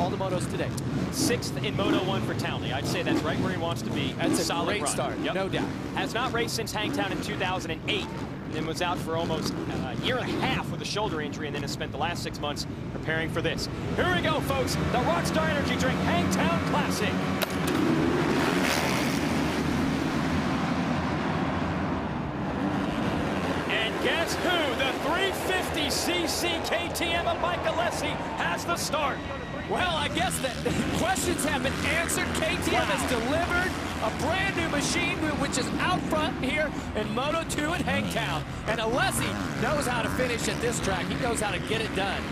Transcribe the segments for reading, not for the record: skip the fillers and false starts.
all the motos today. 6th in Moto 1 for Townley. I'd say that's right where he wants to be. That's a solid great run. start, Yep. no doubt. Has not raced since Hangtown in 2008. And was out for almost a year and a half with a shoulder injury, and then has spent the last 6 months preparing for this. Here we go, folks. The Rockstar Energy Drink Hangtown Classic. And guess who? The 350cc KTM of Mike Alessi has the start. Well, I guess the questions have been answered. KTM has delivered a brand new machine, which is out front here in Moto 2 at Hangtown. And Alessi knows how to finish at this track. He knows how to get it done.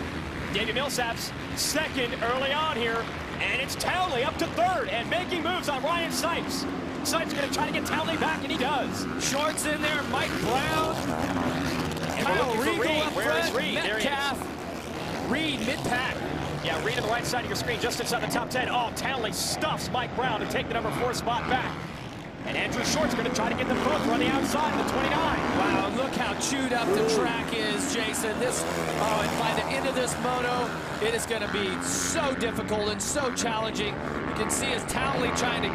Davey Millsap's second early on here, and it's Townley up to third and making moves on Ryan Sipes. Sipes going to try to get Townley back, and he does. Shorts in there, Mike Brown, and Kyle Regal up Where front, is Reed? Metcalf, Reed mid-pack. Yeah, Reed on the right side of your screen, just inside the top 10. Oh, Townley stuffs Mike Brown to take the number 4 spot back. And Andrew Short's going to try to get them both on the outside of the 29. Wow, and look how chewed up the track is, Jason. And by the end of this moto, it is going to be so difficult and so challenging. You can see as Townley trying to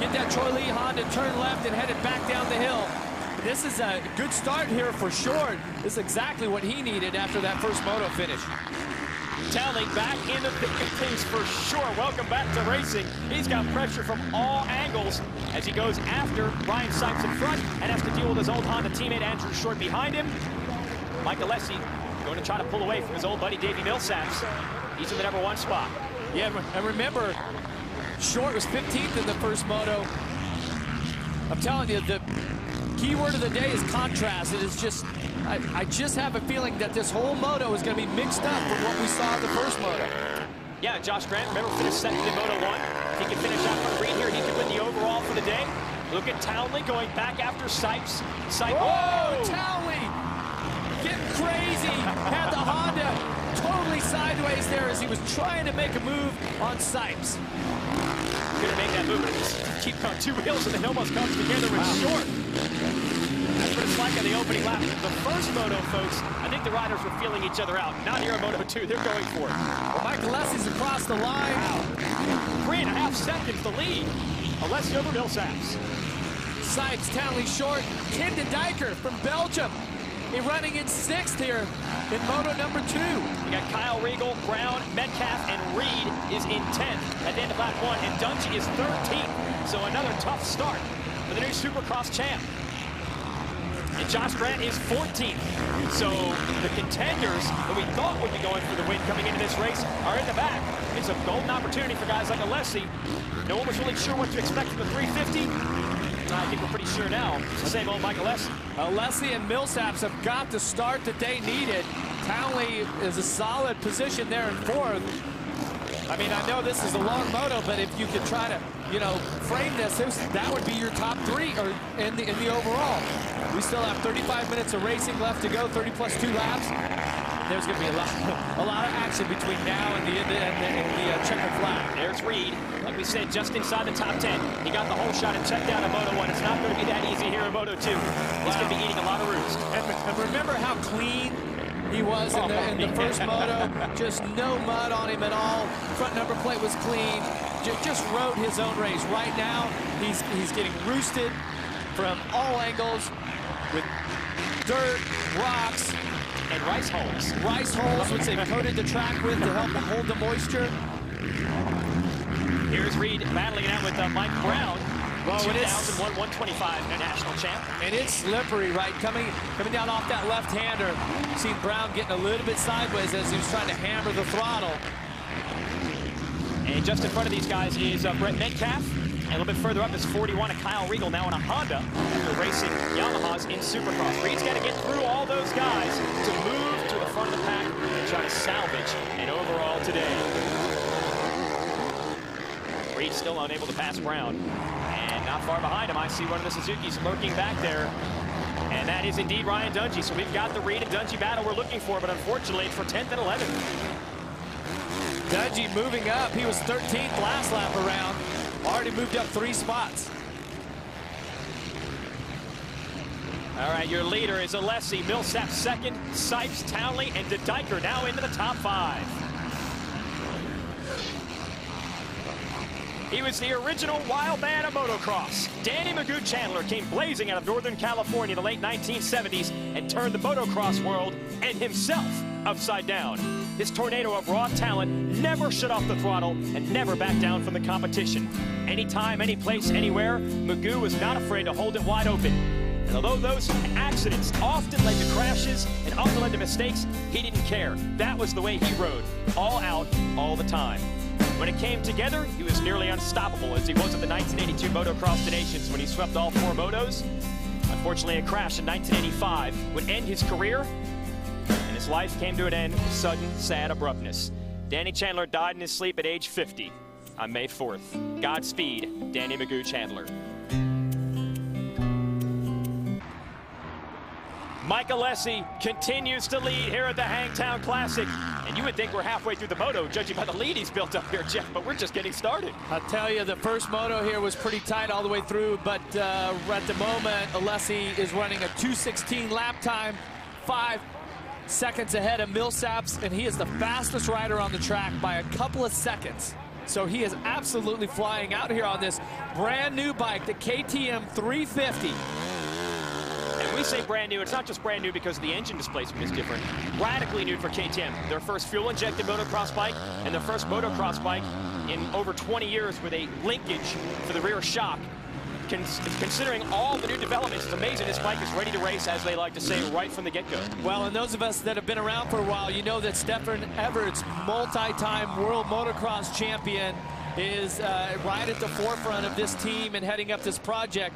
get that Troy Lee Honda turn left and headed back down the hill. This is a good start here for Short. This is exactly what he needed after that first moto finish. Townley back in the thick of things for sure. Welcome back to racing. He's got pressure from all angles as he goes after Ryan Sipes in front and has to deal with his old Honda teammate Andrew Short behind him. Mike Alessi going to try to pull away from his old buddy Davey Millsaps. He's in the number 1 spot. Yeah, and remember, Short was 15th in the first moto. I'm telling you, the key word of the day is contrast. It is just, I just have a feeling that this whole moto is going to be mixed up from what we saw in the first moto. Yeah, Josh Grant, remember, finished second in Moto 1. If he can finish out front Reed here, he can win the overall for the day. Look at Townley going back after Sipes. Whoa, Townley getting crazy. Had the Honda totally sideways there as he was trying to make a move on Sipes. Gonna make that move, but just keep on 2 wheels and then almost comes together with Short. That's what it's like on the opening lap. The first moto, folks, I think the riders were feeling each other out. Not here in Moto 2, they're going for it. Well, Mike Alessi's across the line. Wow. 3.5 seconds the lead. Alessi over Millsaps. Sipes, Townley, Short, Ken de Dijker from Belgium. He's running in 6th here in Moto number 2. You got Kyle Regal, Brown, Metcalf, and Reed is in 10th at the end of lap 1, and Dungey is 13th. So another tough start for the new Supercross champ. And Josh Grant is 14th. So the contenders that we thought would be going for the win coming into this race are in the back. It's a golden opportunity for guys like Alessi. No one was really sure what to expect from the 350. I think we're pretty sure now. It's the same old Mike Alessi. Alessi and Millsaps have got the start that they needed. Townley is a solid position there in 4th. I mean, I know this is a long moto, but if you could try to, frame this, that would be your top 3 or in the overall. We still have 35 minutes of racing left to go, 30 plus 2 laps. There's going to be a lot of action between now and the checkered flag. There's Reed. Like we said, just inside the top 10. He got the whole shot and checked out in Moto 1. It's not going to be that easy here in Moto 2. He's going to be eating a lot of roost. And remember how clean he was in the first moto. Just no mud on him at all. Front number plate was clean. Just rode his own race. Right now, he's getting roosted from all angles with dirt, rocks, and rice holes. Rice holes, which they've coated the track with to help hold the moisture. Here's Reed battling it out with Mike Brown. Well, 2001 125 national champ. And it's slippery, right? Coming down off that left-hander. See Brown getting a little bit sideways as he was trying to hammer the throttle. And just in front of these guys is Brett Metcalf. And a little bit further up is 41 of Kyle Regal, now in a Honda, after racing Yamahas in Supercross. Reed's got to get through all those guys to move to the front of the pack and try to salvage an overall today. Reed still unable to pass Brown. And not far behind him, I see one of the Suzuki's lurking back there. And that is indeed Ryan Dungey. So we've got the Reed and Dungey battle we're looking for, but unfortunately it's for 10th and 11th. Dungey moving up. He was 13th last lap around. Already moved up 3 spots. All right, your leader is Alessi, Millsap second, Sipes, Townley, and de Dijker now into the top 5. He was the original wild man of motocross. Danny Magoo Chandler came blazing out of Northern California in the late 1970s and turned the motocross world and himself upside down. This tornado of raw talent never shut off the throttle and never backed down from the competition. Anytime, any place, anywhere, Magoo was not afraid to hold it wide open. And although those accidents often led to crashes and often led to mistakes, he didn't care. That was the way he rode, all out, all the time. When it came together, he was nearly unstoppable, as he was at the 1982 Motocross Nations when he swept all 4 motos. Unfortunately, a crash in 1985 would end his career, and his life came to an end with sudden, sad abruptness. Danny Chandler died in his sleep at age 50 on May 4th. Godspeed, Danny Magoo Chandler. Mike Alessi continues to lead here at the Hangtown Classic. And you would think we're halfway through the moto, judging by the lead he's built up here, Jeff, but we're just getting started. I'll tell you, the first moto here was pretty tight all the way through, but at the moment, Alessi is running a 2:16 lap time, 5 seconds ahead of Millsaps, and he is the fastest rider on the track by a couple of seconds. So he is absolutely flying out here on this brand new bike, the KTM 350. And we say brand new, it's not just brand new because the engine displacement is different. Radically new for KTM. Their first fuel-injected motocross bike and their first motocross bike in over 20 years with a linkage for the rear shock. Considering all the new developments, it's amazing this bike is ready to race, as they like to say, right from the get-go. Well, and those of us that have been around for a while, you know that Stefan Everts, multi-time world motocross champion, is right at the forefront of this team and heading up this project.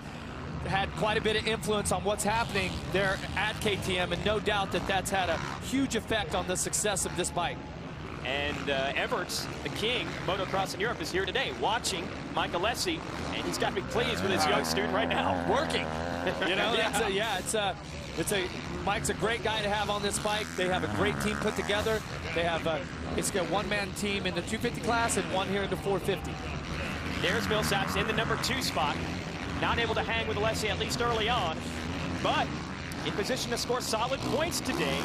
Had quite a bit of influence on what's happening there at KTM, and no doubt that that's had a huge effect on the success of this bike. And Everts, the king of motocross in Europe, is here today watching Mike Alessi, and he's got to be pleased with his young student right now. Working. You know, Mike's a great guy to have on this bike. They have a great team put together. They have it's got a one-man team in the 250 class and one here in the 450. There's Millsaps in the number 2 spot. Not able to hang with Alessi, at least early on, but in position to score solid points today.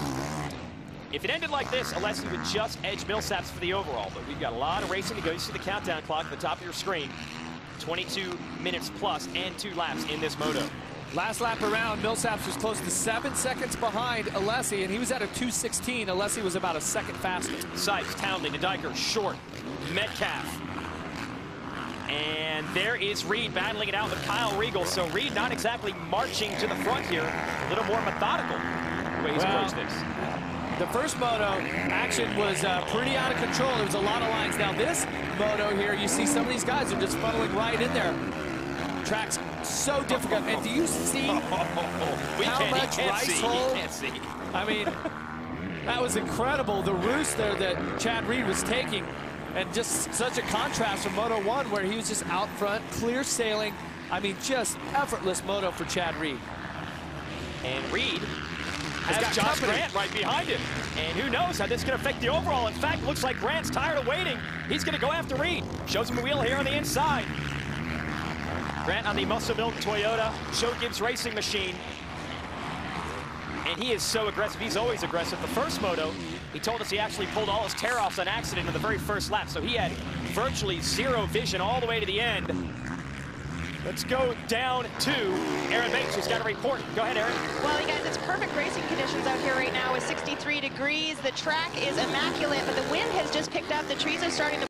If it ended like this, Alessi would just edge Millsaps for the overall, but we've got a lot of racing to go. You see the countdown clock at the top of your screen. 22 minutes plus and 2 laps in this moto. Last lap around, Millsaps was close to 7 seconds behind Alessi, and he was at a 2:16. Alessi was about a second faster. Sykes, Townley, Nedijker, Short, Metcalf. And there is Reed battling it out with Kyle Regal. So Reed not exactly marching to the front here. A little more methodical the way he's approached this. The first moto action was pretty out of control. There was a lot of lines. Now this moto here, you see some of these guys are just funneling right in there. Track's so difficult. And do you see how much rice hole? I mean, that was incredible. The roost there that Chad Reed was taking. And just such a contrast from Moto 1, where he was just out front, clear sailing. I mean, just effortless moto for Chad Reed. And Reed has got Josh Grant right behind him. And who knows how this is going to affect the overall. In fact, looks like Grant's tired of waiting. He's going to go after Reed. Shows him a wheel here on the inside. Grant on the Muscle Milk Toyota Joe Gibbs racing machine. And he is so aggressive. He's always aggressive. The first moto, he told us he actually pulled all his tear-offs on accident in the very first lap. So he had virtually zero vision all the way to the end. Let's go down to Aaron Bates, who's got a report. Go ahead, Aaron. Well, you guys, it's perfect racing conditions out here right now with 63 degrees. The track is immaculate, but the wind has just picked up. The trees are starting to